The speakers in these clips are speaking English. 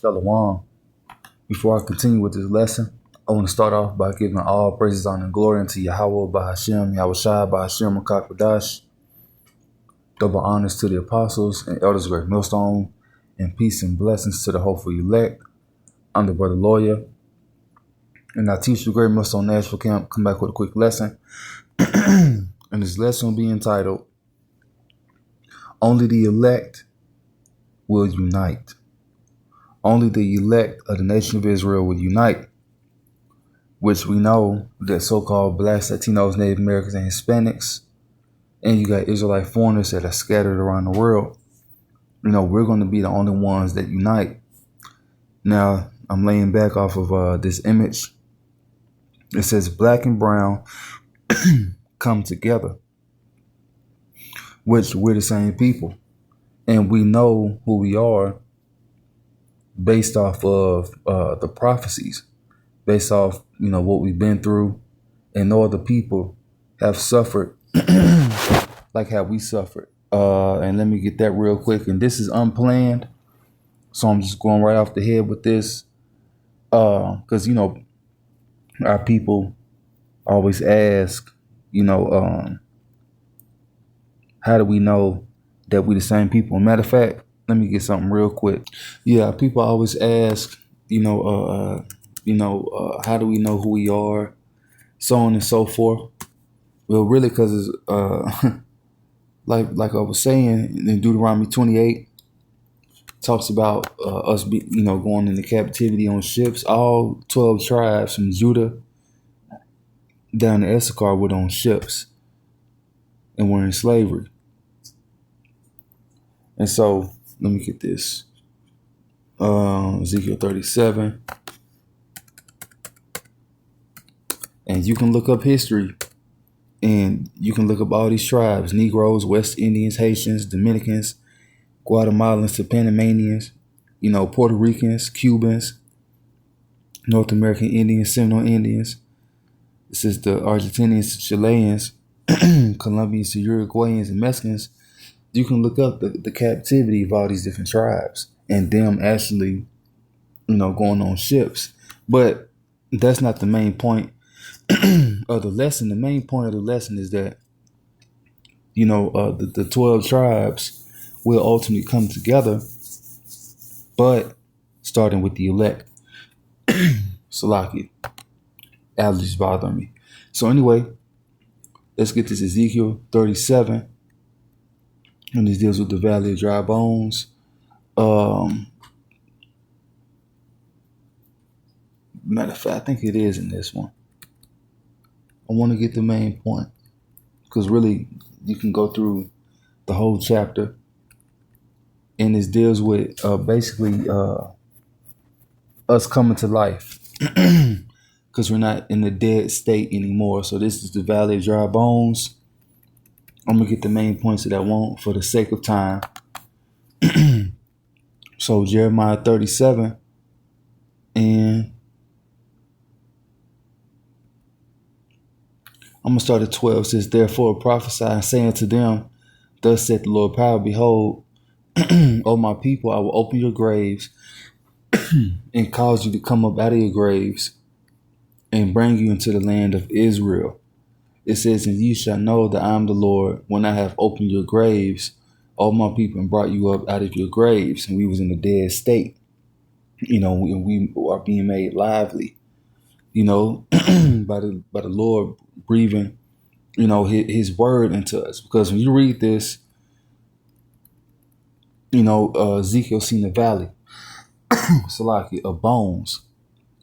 Shalom. Before I continue with this lesson, I want to start off by giving all praises, honor, and glory unto Yahweh, Bahashem, Yahushua, Bahashem, Makakadash. Double honors to the apostles and elders of Great Millstone, and peace and blessings to the hopeful elect. I'm the brother lawyer, and I teach the Great Millstone Nashville Camp. Come back with a quick lesson. And this lesson will be entitled, Only the Elect Will Unite. Only the elect of the nation of Israel will unite, which we know that so-called blacks, Latinos, Native Americans, and Hispanics, and you got Israelite foreigners that are scattered around the world. We're going to be the only ones that unite. Now, I'm laying back off of this image. It says black and brown come together, which we're the same people. And we know who we are based off of the prophecies, based off, what we've been through, and no other people have suffered like how we suffered. And let me get that real quick. And this is unplanned, so I'm just going right off the head with this. Because, our people always ask, how do we know that we the same people? Matter of fact, let me get something real quick. Yeah, people always ask, how do we know who we are, so on and so forth. Well, really, because it's like I was saying in Deuteronomy 28, talks about us going into captivity on ships. All 12 tribes from Judah down to Issachar were on ships and were in slavery. And so, let me get this. Ezekiel 37. And you can look up history, and you can look up all these tribes: Negroes, West Indians, Haitians, Dominicans, Guatemalans, to Panamanians, Puerto Ricans, Cubans, North American Indians, Seminole Indians. This is the Argentinians, Chileans, Colombians, Uruguayans, and Mexicans. You can look up the captivity of all these different tribes and them actually, going on ships. But that's not the main point of the lesson. The main point of the lesson is that, the 12 tribes will ultimately come together, but starting with the elect. Salaki. Allergies bothering me. So anyway, let's get this Ezekiel 37. And this deals with the Valley of Dry Bones. Matter of fact, I think it is in this one. I want to get the main point, because really you can go through the whole chapter, and this deals with basically us coming to life, because we're not in the dead state anymore. So this is the Valley of Dry Bones. I'm going to get the main points that I want for the sake of time. So Jeremiah 37, and I'm going to start at 12. It says, therefore prophesy, saying to them, thus saith the Lord power, behold, O my people, I will open your graves and cause you to come up out of your graves and bring you into the land of Israel. It says, and ye shall know that I am the Lord when I have opened your graves, all my people, and brought you up out of your graves. And we was in a dead state. We are being made lively, by the Lord breathing, his word into us. Because when you read this, Ezekiel seen the valley, Salaki, of bones.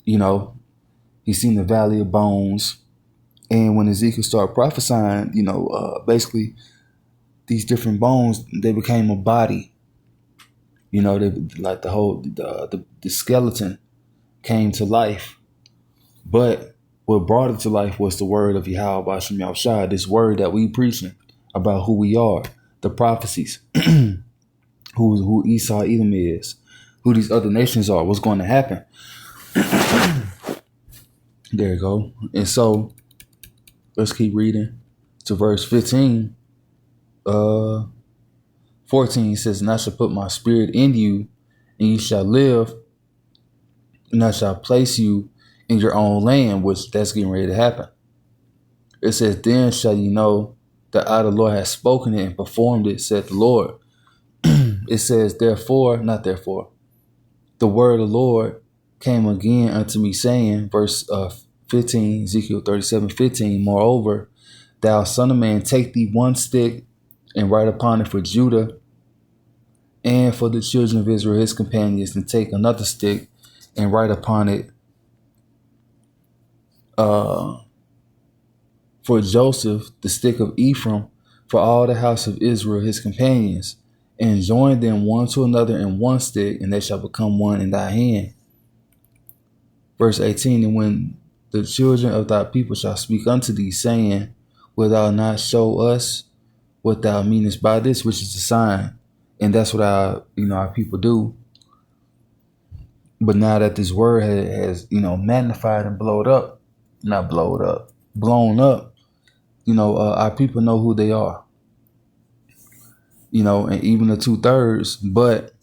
He's seen the valley of bones. And when Ezekiel started prophesying, basically these different bones, they became a body. They, like the whole, the skeleton came to life. But what brought it to life was the word of Yahweh, Bashem Yahushua, this word that we preaching about who we are, the prophecies, who Esau, Edom is, who these other nations are, what's going to happen. There you go. And so, let's keep reading to verse 15. 14 says, and I shall put my spirit in you, and you shall live, and I shall place you in your own land, which that's getting ready to happen. It says, then shall you know that I, the Lord, has spoken it and performed it, said the Lord. It says, not therefore, the word of the Lord came again unto me, saying, verse 15, Ezekiel 37:15, moreover, thou son of man, take thee one stick and write upon it for Judah and for the children of Israel, his companions, and take another stick and write upon it for Joseph, the stick of Ephraim, for all the house of Israel, his companions, and join them one to another in one stick, and they shall become one in thy hand. Verse 18, and when the children of thy people shall speak unto thee, saying, will thou not show us what thou meanest by this, which is a sign? And that's what our people do. But now that this word has magnified and blown up, our people know who they are. And even the 2/3, but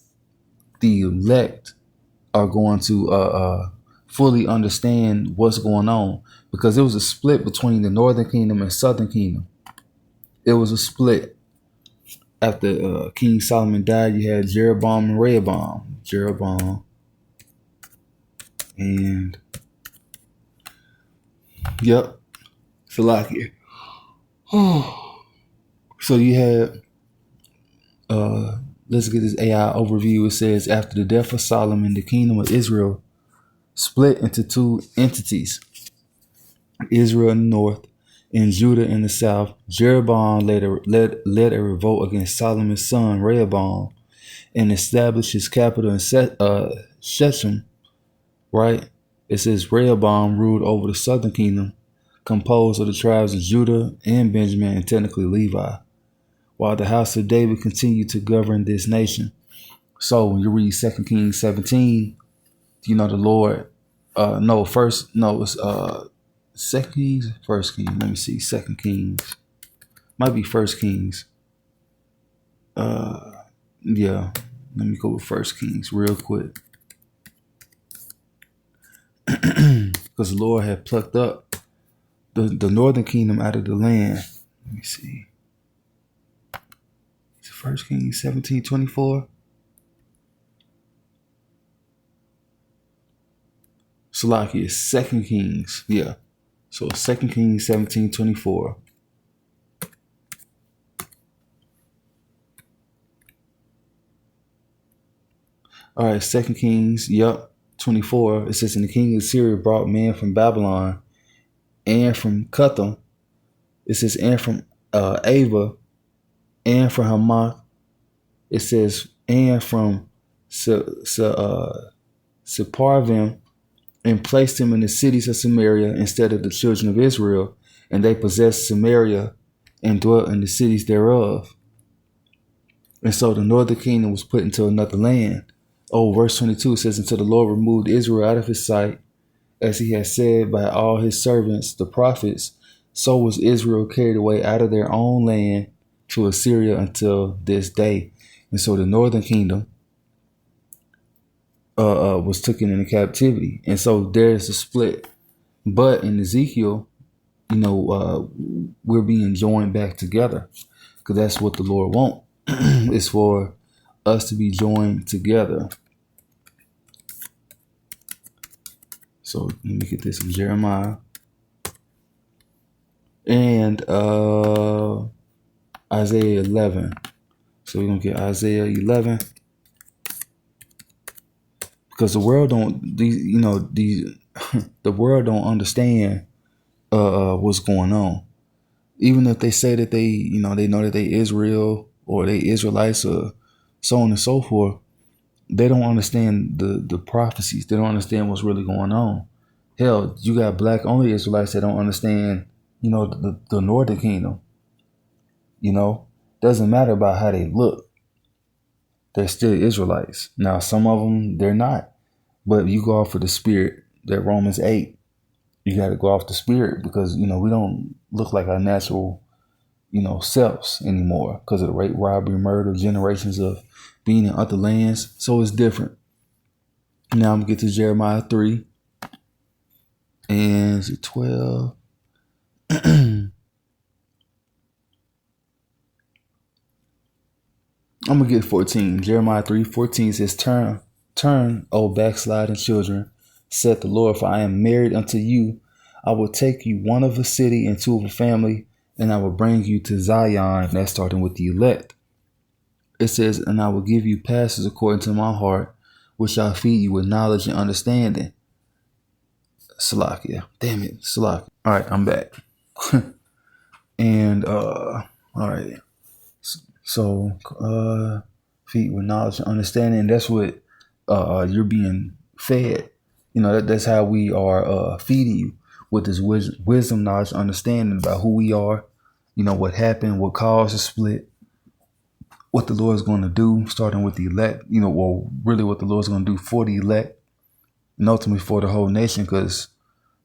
the elect are going to fully understand what's going on, because it was a split between the northern kingdom and southern kingdom. It was a split. After King Solomon died, you had Jeroboam and Rehoboam. Jeroboam and Salakia. So you had let's get this AI overview. It says, after the death of Solomon, the kingdom of Israel split into two entities, Israel in the north and Judah in the south. Jeroboam led a revolt against Solomon's son Rehoboam and established his capital in Shechem. Right? It says Rehoboam ruled over the southern kingdom, composed of the tribes of Judah and Benjamin, and technically Levi, while the house of David continued to govern this nation. So when you read 2 Kings 17, the Lord, it's 2 Kings, 1 Kings. Let me see, 2 Kings. Might be 1 Kings. Let me go with 1 Kings real quick. Because the Lord had plucked up the northern kingdom out of the land. Let me see. It's 1 Kings 17:24. Salaki is 2 Kings. Yeah. So 2 Kings 17:24. All right, 2 Kings, 24. It says, and the king of Syria brought men from Babylon and from Cutham. It says, and from Ava and from Hamath. It says, and from Sepharvaim, and placed him in the cities of Samaria instead of the children of Israel. And they possessed Samaria and dwelt in the cities thereof. And so the northern kingdom was put into another land. Verse 22 says, until the Lord removed Israel out of his sight, as he had said by all his servants, the prophets, so was Israel carried away out of their own land to Assyria until this day. And so the northern kingdom was taken into captivity. And so there's a split. But in Ezekiel, we're being joined back together, because that's what the Lord wants. It's for us to be joined together. So let me get this in Jeremiah and Isaiah 11. So we're gonna get Isaiah 11, because the world the world don't understand what's going on. Even if they say that they know that they Israel or they Israelites or so on and so forth, they don't understand the prophecies. They don't understand what's really going on. Hell, you got black only Israelites that don't understand, the northern kingdom. Doesn't matter about how they look. They're still Israelites. Now, some of them, they're not. But you go off of the spirit, that Romans 8. You got to go off the spirit, because, we don't look like our natural, selves anymore, because of the rape, robbery, murder, generations of being in other lands. So it's different. Now I'm going to get to Jeremiah 3 and 12. I'm going to get 14. Jeremiah 3:14 says, Turn, O backsliding children, said the Lord, for I am married unto you. I will take you one of a city and two of a family, and I will bring you to Zion. That's starting with the elect. It says, and I will give you pastors according to my heart, which shall feed you with knowledge and understanding. Salakia. Damn it. Salakia. All right, I'm back. And, all right. So, feed with knowledge and understanding. And that's what you're being fed. You know, that's how we are feeding you with this wisdom, knowledge, understanding about who we are, you know, what happened, what caused the split, what the Lord is going to do, starting with the elect, you know, well, really what the Lord is going to do for the elect and ultimately for the whole nation, because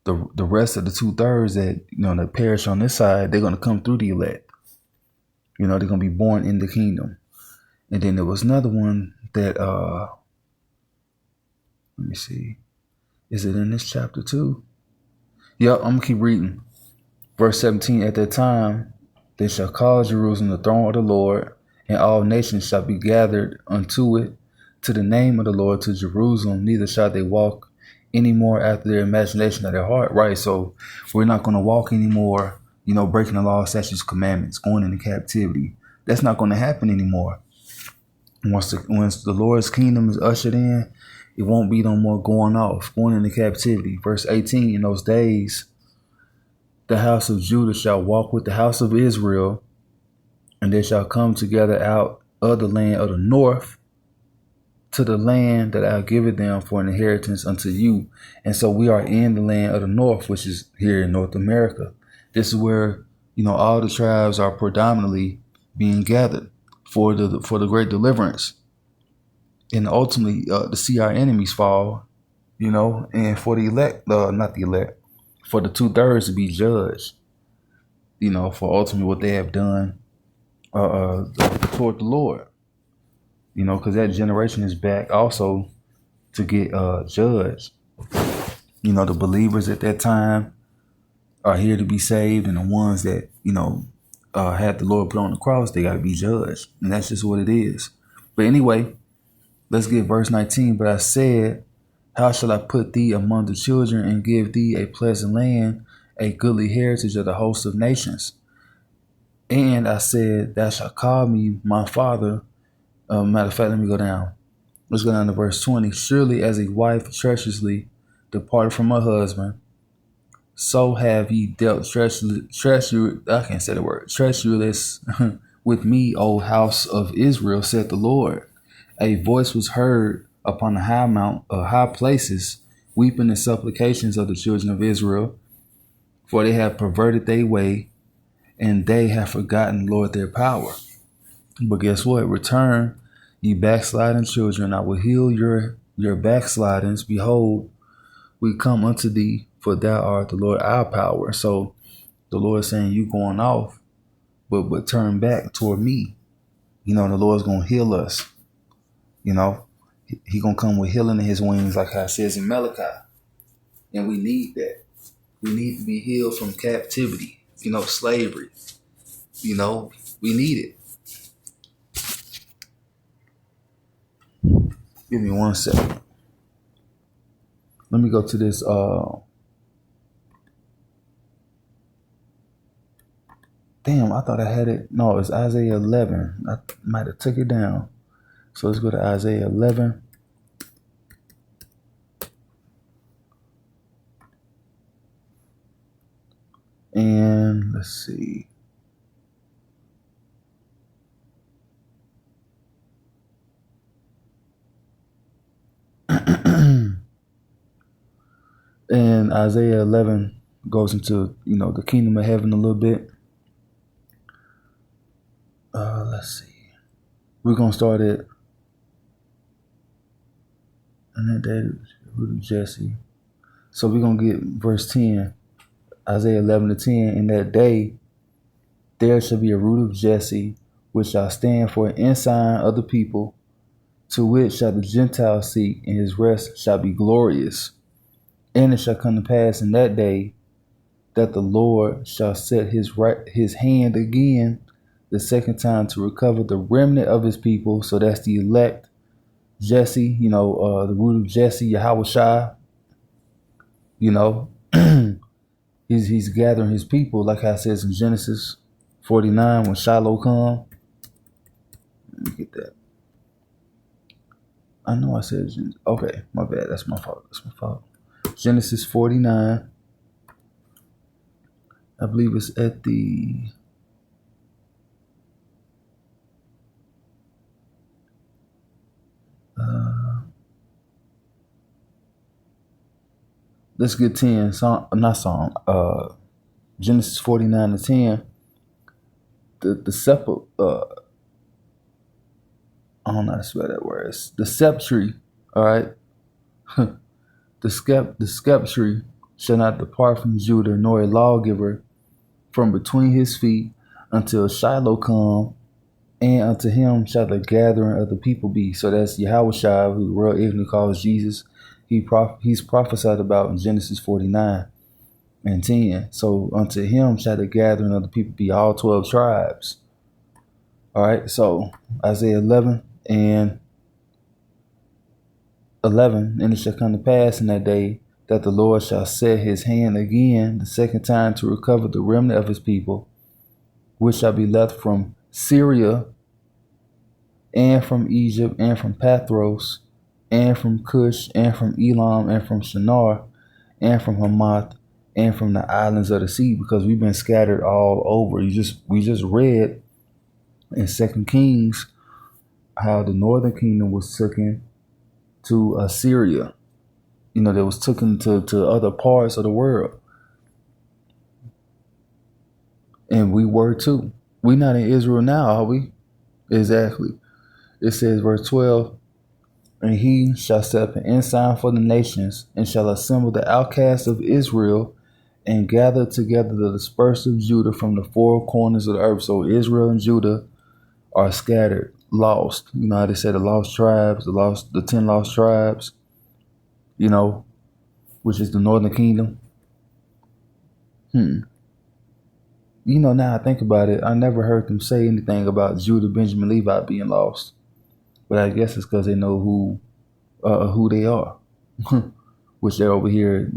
the rest of the 2/3 that, you know, that perish on this side, they're going to come through the elect. You know, they're going to be born in the kingdom. And then there was another one that, let me see. Is it in this chapter too? Yep, I'm going to keep reading. Verse 17, at that time, they shall call Jerusalem the throne of the Lord, and all nations shall be gathered unto it, to the name of the Lord, to Jerusalem. Neither shall they walk any more after their imagination of their heart. Right, so we're not going to walk anymore, you know, breaking the law, statutes, commandments, going into captivity. That's not going to happen anymore. Once the Lord's kingdom is ushered in, it won't be no more going into captivity. Verse 18, in those days, the house of Judah shall walk with the house of Israel, and they shall come together out of the land of the north to the land that I'll give it them for an inheritance unto you. And so we are in the land of the north, which is here in North America. This is where, you know, all the tribes are predominantly being gathered for the great deliverance, and ultimately to see our enemies fall, you know, and for the elect, not the elect, for the 2/3 to be judged, you know, for ultimately what they have done toward the Lord, you know, because that generation is back also to get judged. You know, the believers at that time are here to be saved, and the ones that, you know, had the Lord put on the cross, they got to be judged, and that's just what it is. But anyway, let's get verse 19. But I said, how shall I put thee among the children and give thee a pleasant land, a goodly heritage of the host of nations? And I said, thou shalt call me my father. Matter of fact, let me go down. Let's go down to verse 20. Surely as a wife treacherously departed from her husband, so have ye dealt treacherous with me, O house of Israel, said the Lord. A voice was heard upon the high places, weeping and supplications of the children of Israel, for they have perverted their way, and they have forgotten, Lord, their power. But guess what? Return, ye backsliding children, I will heal your backslidings. Behold, we come unto thee, for thou art the Lord our power. So the Lord is saying, you going off, but turn back toward me. You know, the Lord's going to heal us. You know, he going to come with healing in his wings, like how it says in Malachi. And we need that. We need to be healed from captivity, you know, slavery. You know, we need it. Give me 1 second. Let me go to this. Damn, I thought I had it. No, it's Isaiah 11. I might have took it down. So let's go to Isaiah 11. And let's see. And Isaiah 11 goes into, you know, the kingdom of heaven a little bit. Let's see. We're going to start it. And that day, root of Jesse. So we're going to get verse 10. Isaiah 11:10. In that day, there shall be a root of Jesse, which shall stand for an ensign of the people. To which shall the Gentiles seek, and his rest shall be glorious. And it shall come to pass in that day that the Lord shall set his hand again the second time to recover the remnant of his people. So that's the elect, Jesse, the root of Jesse, Yahweh, he's gathering his people, like I says in Genesis 49 when Shiloh come. Let me get that. I know I said okay, my bad. That's my fault. Genesis 49. I believe it's at the let's get 10. Genesis 49 and 10. The sepulchre. I don't know how to spell that word. It's the sepulchre. All right. The sepulchre shall not depart from Judah, nor a lawgiver from between his feet, until Shiloh come, and unto him shall the gathering of the people be. So that's Yahweh, who the world ignorantly calls Jesus. He's prophesied about in Genesis 49 and 10. So unto him shall the gathering of the people be, all 12 tribes. All right. So Isaiah 11 and 11. And it shall come to pass in that day that the Lord shall set his hand again the second time to recover the remnant of his people, which shall be left from Syria, and from Egypt, and from Pathros, and from Cush, and from Elam, and from Shinar, and from Hamath, and from the islands of the sea, because we've been scattered all over. We just read in 2 Kings how the northern kingdom was taken to Assyria. They was taken to other parts of the world. And we were too. We not in Israel now, are we? Exactly. It says, verse 12, and he shall set up an ensign for the nations, and shall assemble the outcasts of Israel, and gather together the dispersed of Judah from the four corners of the earth. So Israel and Judah are scattered, lost. You know how they say the lost tribes, the 10 lost tribes, which is the northern kingdom. Now I think about it, I never heard them say anything about Judah, Benjamin, Levi being lost. But I guess it's because they know who they are, which they're over here.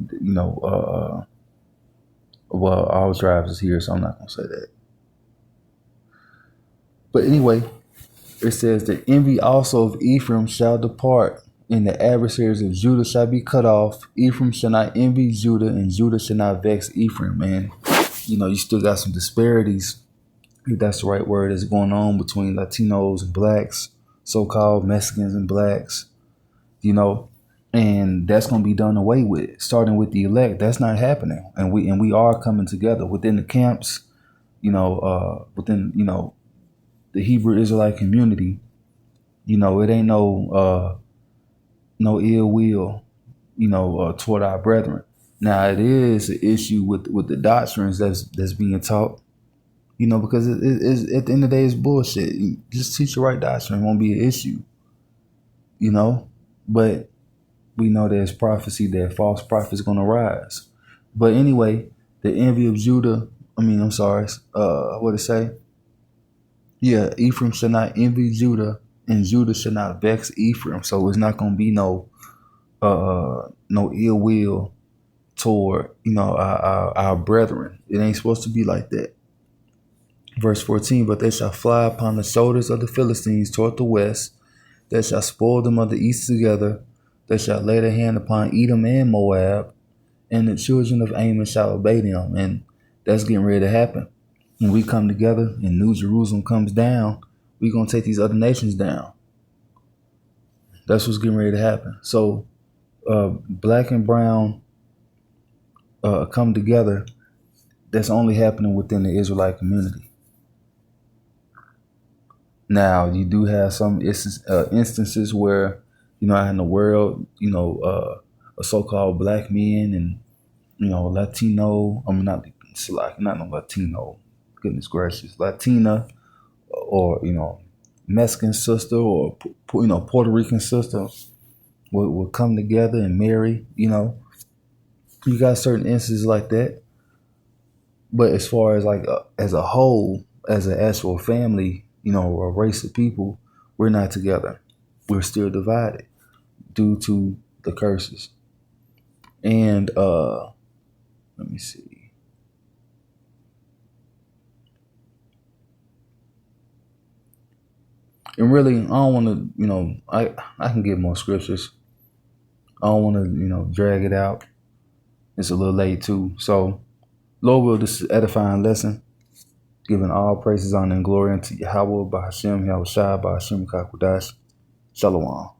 Well, all tribes is here, so I'm not gonna say that. But anyway, it says the envy also of Ephraim shall depart, and the adversaries of Judah shall be cut off. Ephraim shall not envy Judah, and Judah shall not vex Ephraim. Man, you still got some disparities, if that's the right word, that's going on between Latinos and blacks, so-called Mexicans and blacks, and that's going to be done away with, starting with the elect. That's not happening. And we are coming together within the camps, within, the Hebrew Israelite community. It ain't no ill will, toward our brethren. Now it is an issue with the doctrines that's being taught, because it is, at the end of the day, it's bullshit. You just teach the right doctrine, it won't be an issue, but we know there's prophecy that false prophets going to rise. But anyway, the envy of Judah, what it say? Yeah, Ephraim shall not envy Judah, and Judah shall not vex Ephraim. So it's not going to be no ill will toward, our brethren. It ain't supposed to be like that. Verse 14, but they shall fly upon the shoulders of the Philistines toward the west. They shall spoil them of the east together. They shall lay their hand upon Edom and Moab, and the children of Ammon shall obey them. And that's getting ready to happen. When we come together and New Jerusalem comes down, we're going to take these other nations down. That's what's getting ready to happen. So Black and Brown come together. That's only happening within the Israelite community. Now, you do have some instances where, out in the world, a so-called black men and, Latino, not no Latino, goodness gracious, Latina, or, Mexican sister or Puerto Rican sister will come together and marry. You got certain instances like that. But as far as like as a whole, as an actual family, a race of people, we're not together. We're still divided due to the curses. And let me see. And really, I don't want to, I can give more scriptures. I don't want to, drag it out. It's a little late too. So, Lord will, this is edifying lesson, giving all praises, honor, and glory unto Yahweh, by Hashem, Yahweh Shai, by Hashem, Kakwadash. Shalom.